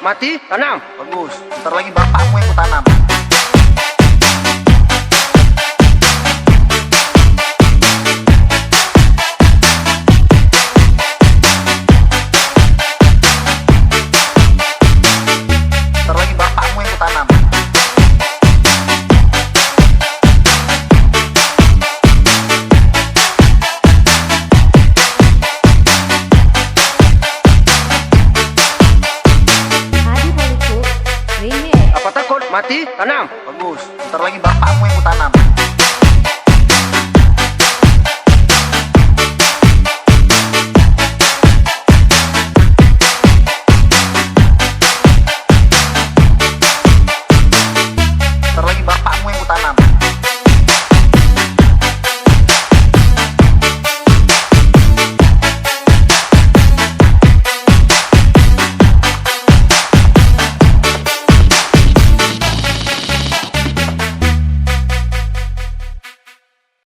mati, tanam. Bagus, ntar lagi bapakmu yang kutanam. Ntar lagi bapakmu yang kutanam. Apa takut mati, tanam. Bagus, ntar lagi bapakmu yang kutanam.